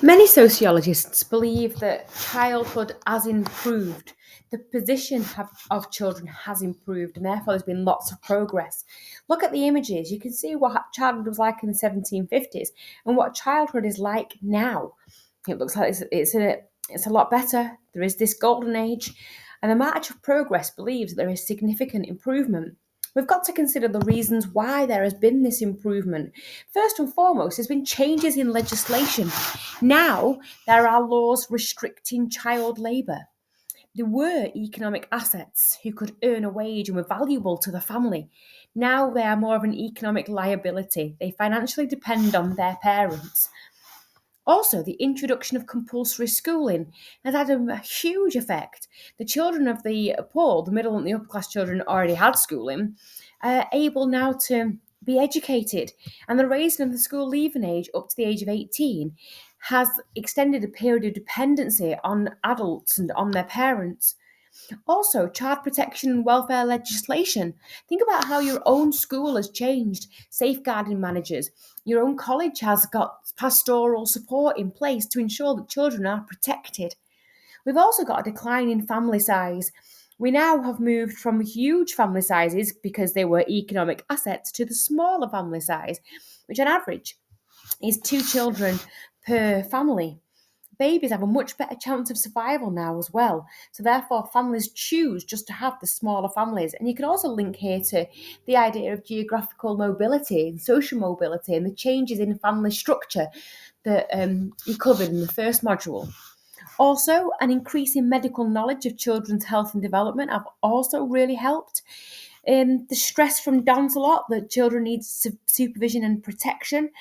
Many sociologists believe that childhood has improved. The position of children has improved, and therefore there's been lots of progress. Look at the images. You can see what childhood was like in the 1750s and what childhood is like now. It looks like it's a lot better. There is this golden age, and the March of Progress believes that there is significant improvement. We've got to consider the reasons why there has been this improvement. First and foremost, there's been changes in legislation. Now there are laws restricting child labour. There were economic assets who could earn a wage and were valuable to the family. Now they are more of an economic liability. They financially depend on their parents. Also, the introduction of compulsory schooling has had a huge effect. The children of the poor, the middle and the upper class children already had schooling, are able now to be educated. And the raising of the school leaving age up to the age of 18 has extended a period of dependency on adults and on their parents. Also, child protection and welfare legislation. Think about how your own school has changed. Safeguarding managers. Your own college has got pastoral support in place to ensure that children are protected. We've also got a decline in family size. We now have moved from huge family sizes because they were economic assets to the smaller family size, which on average is 2 children per family. Babies have a much better chance of survival now as well. So therefore, families choose just to have the smaller families. And you can also link here to the idea of geographical mobility and social mobility and the changes in family structure that you covered in the first module. Also, an increase in medical knowledge of children's health and development have also really helped. The stress from dance a lot, that children need supervision and protection.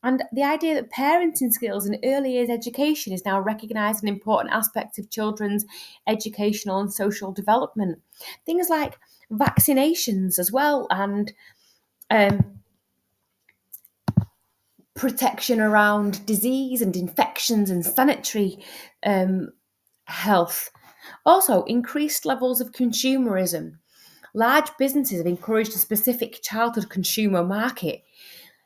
And the idea that parenting skills and early years education is now recognised an important aspect of children's educational and social development. Things like vaccinations as well, and um, protection around disease and infections and sanitary um, health. Also, increased levels of consumerism. Large businesses have encouraged a specific childhood consumer market,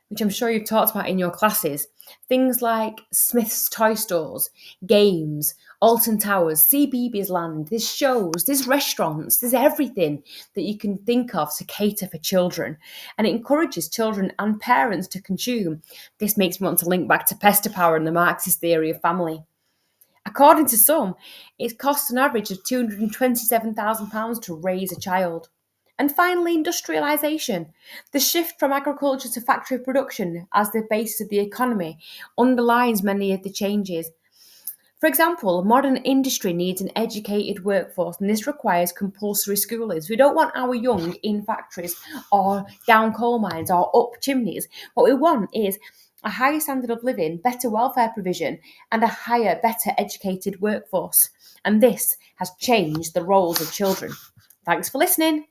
which I'm sure you've talked about in your classes. Things like Smith's Toy Stores, games, Alton Towers, CBeebies Land, there's shows, there's restaurants, there's everything that you can think of to cater for children. And it encourages children and parents to consume. This makes me want to link back to Pester Power and the Marxist theory of family. According to some, it costs an average of £227,000 to raise a child. And finally, industrialisation. The shift from agriculture to factory production as the basis of the economy underlines many of the changes. For example, modern industry needs an educated workforce, and this requires compulsory schooling. So we don't want our young in factories or down coal mines or up chimneys. What we want is a higher standard of living, better welfare provision, and a higher, better educated workforce. And this has changed the roles of children. Thanks for listening.